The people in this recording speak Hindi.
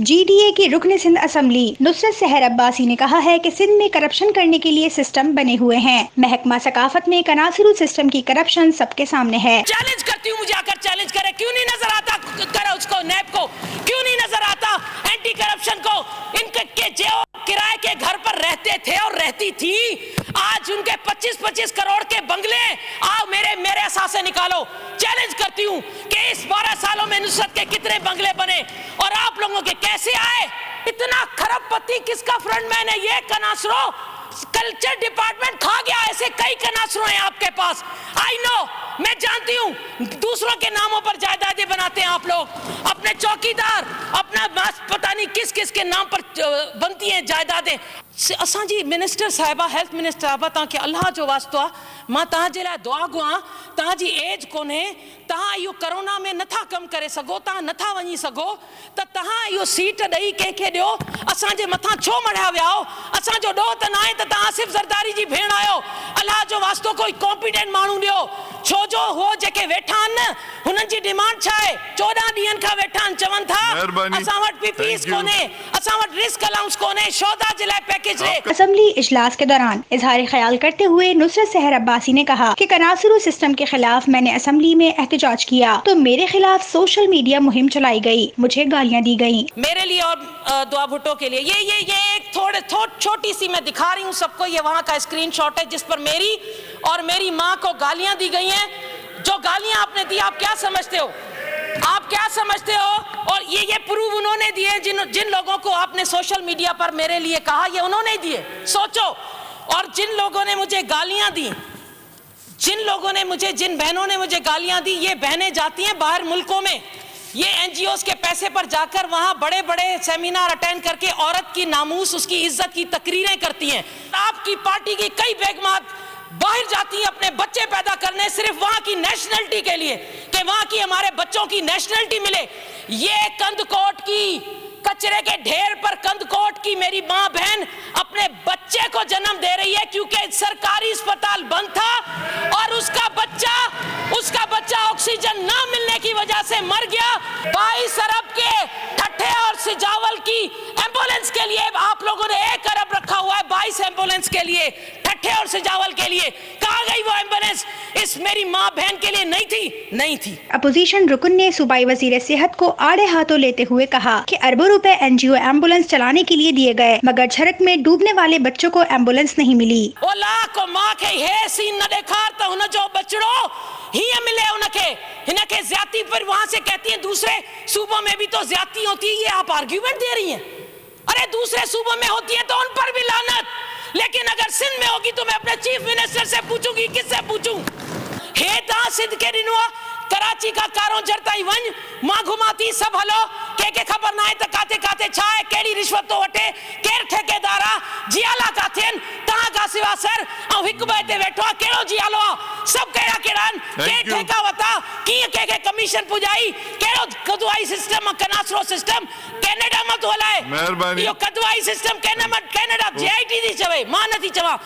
GDA की रुकन सिंध असम्बली नुसरत सहर अब्बासी ने कहा है कि सिंध में करप्शन करने के लिए सिस्टम बने हुए हैं। महकमा सकाफत में कनासरू सिस्टम की करप्शन सबके सामने है। चैलेंज करती हूँ, मुझे आकर चैलेंज करे, क्यों नहीं नजर आता करो उसको, नैब को क्यों नहीं नजर आता, एंटी करप्शन को। इनके जो किराए के घर पर रहते थे और रहती थी, आज उनके 25-25 करोड़ के बंगले आओ मेरे एहसास से निकालो। चैलेंज करती हूँ कि इस 12 सालों में नुसरत के कितने बंगले बने और आप लोगों के कैसे आए। इतना खरबपति किसका फ्रंटमैन है? ये कनासरो कल्चर डिपार्टमेंट खा गया। ऐसे कई कनासरो हैं आपके पास। आई नो, मैं जानती हूँ दूसरों के नामों पर जायदादें बनाते हैं आप लोग, अपने चौकीदार, अपना पता नहीं किस किस के नाम पर बनती हैं जायदादें। असांजी मिनिस्टर साहिबा, हेल्थ मिनिस्टर साहिबा, तव्हांखे अल्लाह जो वास्तो आहे, मां तव्हांजे लाइ दुआ घुरां। तव्हांजी एज कोन्हे, तव्हां इहो कोरोना में नथा कमु करे सघो, तव्हां नथा वञी सघो, त तव्हां इहो सीट ॾेई कंहिंखे ॾियो। असांजे मथां छो मढ़िया विया हो? असांजो ॾोह त न आहे त तव्हां आसिफ ज़रदारी जी भेण आहियो। अल्लाह जो वास्तो कोई कॉम्पिटेंट माण्हू ॾियो। छो जो हो जेके वेठा आहिनि न, हुननि जी डिमांड छा आहे? 14 ॾींहंनि खां वेठा आहिनि, चवनि था असां वटि PPEs कोन्हे, असां वटि रिस्क अलाउंस कोन्हे, शौदा जे लाइ पैकेज रे। असम्बली इजलास के दौरान इजहार ख्याल करते हुए नुसरत सहर अब्बासी ने कहा कि कनासरू सिस्टम के खिलाफ मैंने असम्बली में एहतजाज किया तो मेरे खिलाफ सोशल मीडिया मुहिम चलाई गई, मुझे गालियां दी गई। मेरे लिए और दुआ भुट्टो के लिए ये एक छोटी सी मैं दिखा रही हूँ सबको, ये वहाँ का स्क्रीनशॉट है जिस पर मेरी और मेरी माँ को गालियां दी गई हैं। जो गालियां आपने दी, आप क्या समझते हो? आप क्या समझते हो? और ये प्रूफ उन्होंने दिए, जिन लोगों को आपने सोशल मीडिया पर मेरे लिए कहा, ये उन्होंने दिए। सोचो। और जिन लोगों ने मुझे गालियां दी, जिन बहनों ने मुझे गालियां दी, ये बहनें जाती हैं बाहर मुल्कों में, ये NGOs के पैसे पर जाकर वहां बड़े बड़े सेमिनार अटेंड करके औरत की नामूस, उसकी इज्जत की तकरीरें करती हैं। आपकी पार्टी की कई बेगमात बाहर जाती हैं अपने बच्चे पैदा करने, सिर्फ वहां की नेशनलिटी के लिए, कि वहां की हमारे बच्चों की नेशनलिटी मिले। ये कंदकोट की कचरे के ढेर पर कंदकोट की मेरी माँ बहन अपने बच्चे को जन्म दे रही है क्योंकि सरकारी अस्पताल बंद था और उसका बच्चा ऑक्सीजन ना मिलने की वजह से मर गया। 22 अरब के ठट्ठे और सिजावल की एम्बुलेंस के लिए आप लोगों ने 1 अरब रखा हुआ है। 22 एम्बुलेंस के लिए, ठट्ठे और सिजावल के लिए। कहाँ गई वो एम्बुलेंस? इस मेरी माँ बहन के लिए नहीं थी। अपोजिशन रुकन ने सूबाई वजीर सेहत को आड़े हाथों लेते हुए कहा कि अरबों रुपए NGO एम्बुलेंस चलाने के लिए दिए गए, मगर झड़क में डूबने वाले बच्चों को एम्बुलेंस नहीं मिली। को माँ के हे सीन न देखार तो हुन जो बचड़ो ही मिले उनके, इनके ज्यादती पर वहाँ से कहती हैं दूसरे सूबों में भी तो ज्यादती होती है। ये आप आर्ग्यूमेंट दे रही हैं? अरे दूसरे सूबों में होती है तो उन पर भी लानत, लेकिन अगर सिंध में होगी तो मैं अपने चीफ मिनिस्टर से पूछूंगी। किससे पूछूं? हे ता सिंध के दिनुआ कराची का कारो जरताई वन, मां घुमाती सब हलो, के खबर ना है त काते काते छा है, केड़ी रिश्वत तो वटे, केर ठेकेदारा, जियाला काथेन, तहां का सिवा सर औ हिक बे ते वेठो, केड़ो जियालो सब केड़ा के ठेका वता, के कमीशन पुजाई, केड़ो कदवाई सिस्टम, कनासरो सिस्टम कनाडा में तो हलाए। मेहरबानी। यो कदवाई सिस्टम कनाडा JIT दी चवे, मां नथी चवा।